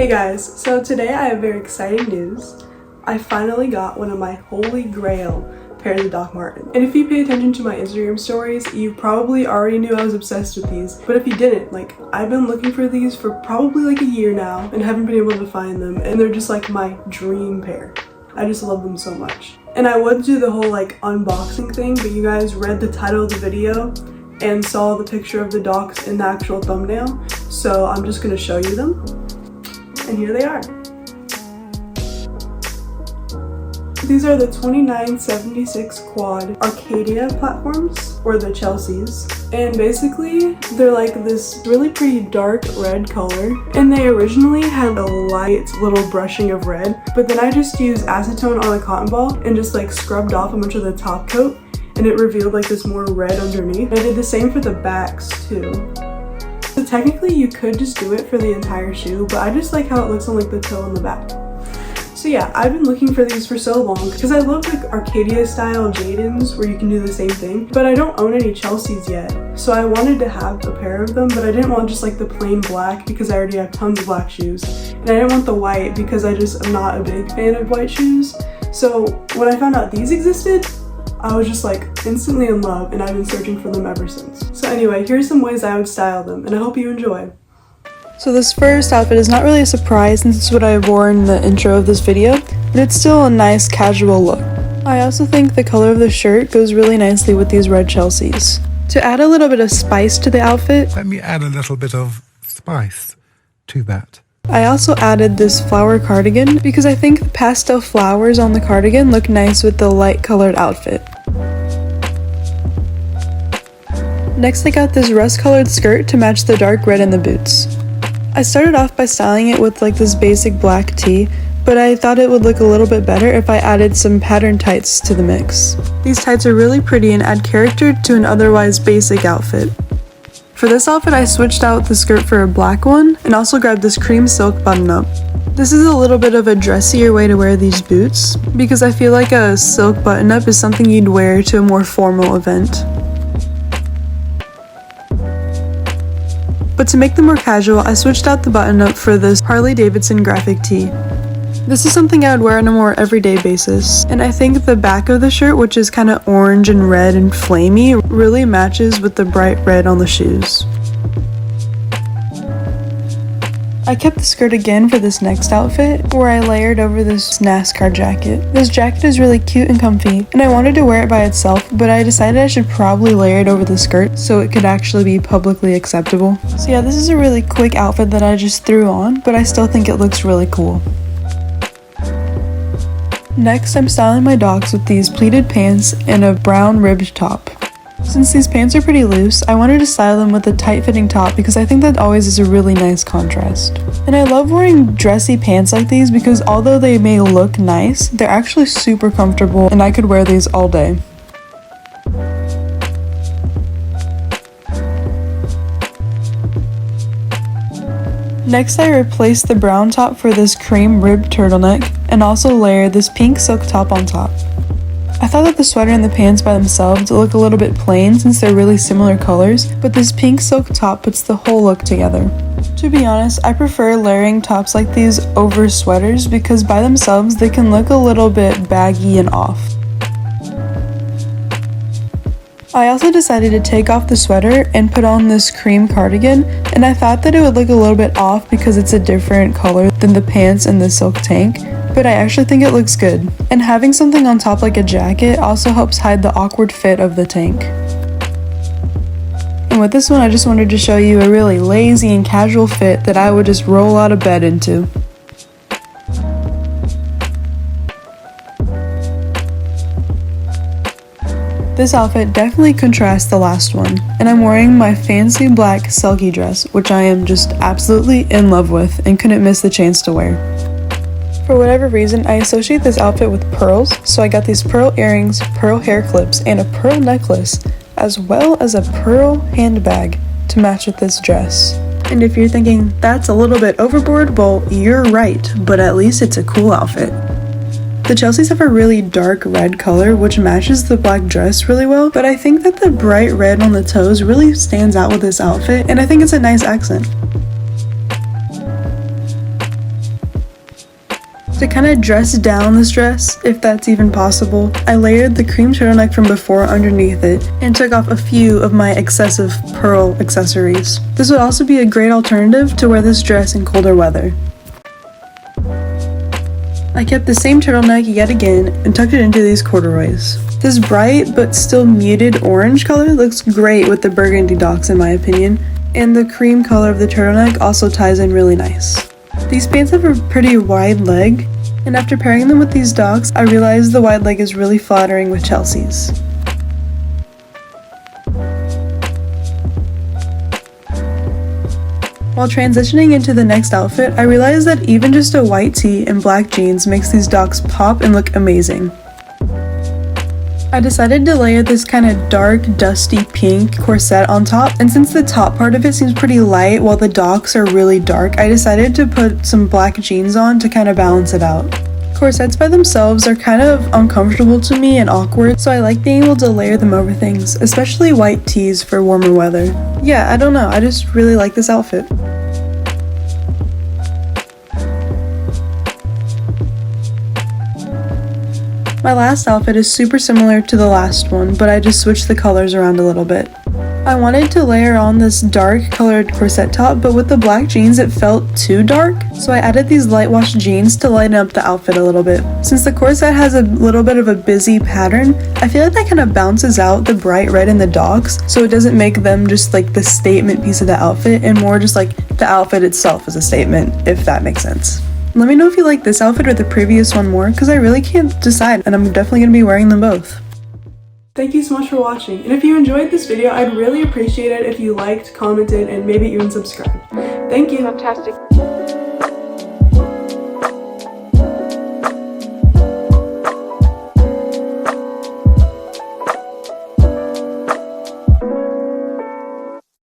Hey guys, so today I have very exciting news. I finally got one of my holy grail pairs of Doc Martens. And if you pay attention to my Instagram stories, you probably already knew I was obsessed with these. But if you didn't, I've been looking for these for probably a year now and haven't been able to find them. And they're just my dream pair. I just love them so much. And I would do the whole unboxing thing, but you guys read the title of the video and saw the picture of the Docs in the actual thumbnail. So I'm just gonna show you them. And here they are. These are the 2976 quad Arcadia platforms, or the Chelseas. And basically, they're this really pretty dark red color. And they originally had a light little brushing of red, but then I just used acetone on a cotton ball and just scrubbed off a bunch of the top coat, and it revealed this more red underneath. And I did the same for the backs too. So technically you could just do it for the entire shoe, but I just like how it looks on the toe and the back. So yeah, I've been looking for these for so long because I love Arcadia style Jadens where you can do the same thing, but I don't own any Chelseas yet. So I wanted to have a pair of them, but I didn't want just the plain black because I already have tons of black shoes. And I didn't want the white because I just am not a big fan of white shoes. So when I found out these existed, I was just instantly in love, and I've been searching for them ever since. So anyway, here's some ways I would style them, and I hope you enjoy. So this first outfit is not really a surprise since it's what I wore in the intro of this video, but it's still a nice casual look. I also think the color of the shirt goes really nicely with these red Chelseas. To add a little bit of spice to the outfit, let me add a little bit of spice to that. I also added this flower cardigan because I think the pastel flowers on the cardigan look nice with the light colored outfit. Next I got this rust colored skirt to match the dark red in the boots. I started off by styling it with this basic black tee, but I thought it would look a little bit better if I added some patterned tights to the mix. These tights are really pretty and add character to an otherwise basic outfit. For this outfit I switched out the skirt for a black one and also grabbed this cream silk button up. This is a little bit of a dressier way to wear these boots because I feel like a silk button up is something you'd wear to a more formal event. But to make them more casual, I switched out the button up for this Harley Davidson graphic tee. This is something I would wear on a more everyday basis, and I think the back of the shirt, which is kind of orange and red and flamey, really matches with the bright red on the shoes. I kept the skirt again for this next outfit, where I layered over this NASCAR jacket. This jacket is really cute and comfy, and I wanted to wear it by itself, but I decided I should probably layer it over the skirt so it could actually be publicly acceptable. So yeah, this is a really quick outfit that I just threw on, but I still think it looks really cool. Next, I'm styling my Docs with these pleated pants and a brown ribbed top. Since these pants are pretty loose, I wanted to style them with a tight-fitting top because I think that always is a really nice contrast. And I love wearing dressy pants like these because although they may look nice, they're actually super comfortable and I could wear these all day. Next, I replaced the brown top for this cream ribbed turtleneck and also layered this pink silk top on top. I thought that the sweater and the pants by themselves look a little bit plain since they're really similar colors, but this pink silk top puts the whole look together. To be honest, I prefer layering tops like these over sweaters because by themselves they can look a little bit baggy and off. I also decided to take off the sweater and put on this cream cardigan, and I thought that it would look a little bit off because it's a different color than the pants and the silk tank, but I actually think it looks good. And having something on top like a jacket also helps hide the awkward fit of the tank. And with this one, I just wanted to show you a really lazy and casual fit that I would just roll out of bed into. This outfit definitely contrasts the last one, and I'm wearing my fancy black silky dress, which I am just absolutely in love with and couldn't miss the chance to wear. For whatever reason, I associate this outfit with pearls, so I got these pearl earrings, pearl hair clips, and a pearl necklace, as well as a pearl handbag to match with this dress. And if you're thinking, that's a little bit overboard, well, you're right, but at least it's a cool outfit. The Chelseas have a really dark red color, which matches the black dress really well, but I think that the bright red on the toes really stands out with this outfit, and I think it's a nice accent. To kind of dress down this dress, if that's even possible, I layered the cream turtleneck from before underneath it and took off a few of my excessive pearl accessories. This would also be a great alternative to wear this dress in colder weather. I kept the same turtleneck yet again and tucked it into these corduroys. This bright but still muted orange color looks great with the burgundy docks in my opinion, and the cream color of the turtleneck also ties in really nice. These pants have a pretty wide leg, and after pairing them with these docks, I realized the wide leg is really flattering with Chelsea's. While transitioning into the next outfit, I realized that even just a white tee and black jeans makes these docks pop and look amazing. I decided to layer this kind of dark, dusty pink corset on top, and since the top part of it seems pretty light while the docks are really dark, I decided to put some black jeans on to kind of balance it out. Corsets by themselves are kind of uncomfortable to me and awkward, so I like being able to layer them over things, especially white tees for warmer weather. Yeah, I don't know, I just really like this outfit. My last outfit is super similar to the last one, but I just switched the colors around a little bit. I wanted to layer on this dark colored corset top, but with the black jeans it felt too dark, so I added these light wash jeans to lighten up the outfit a little bit. Since the corset has a little bit of a busy pattern, I feel like that kind of bounces out the bright red in the docks, so it doesn't make them just like the statement piece of the outfit, and more just like the outfit itself is a statement, if that makes sense. Let me know if you like this outfit or the previous one more, because I really can't decide, and I'm definitely going to be wearing them both. Thank you so much for watching, and if you enjoyed this video, I'd really appreciate it if you liked, commented, and maybe even subscribed. Thank you! Fantastic.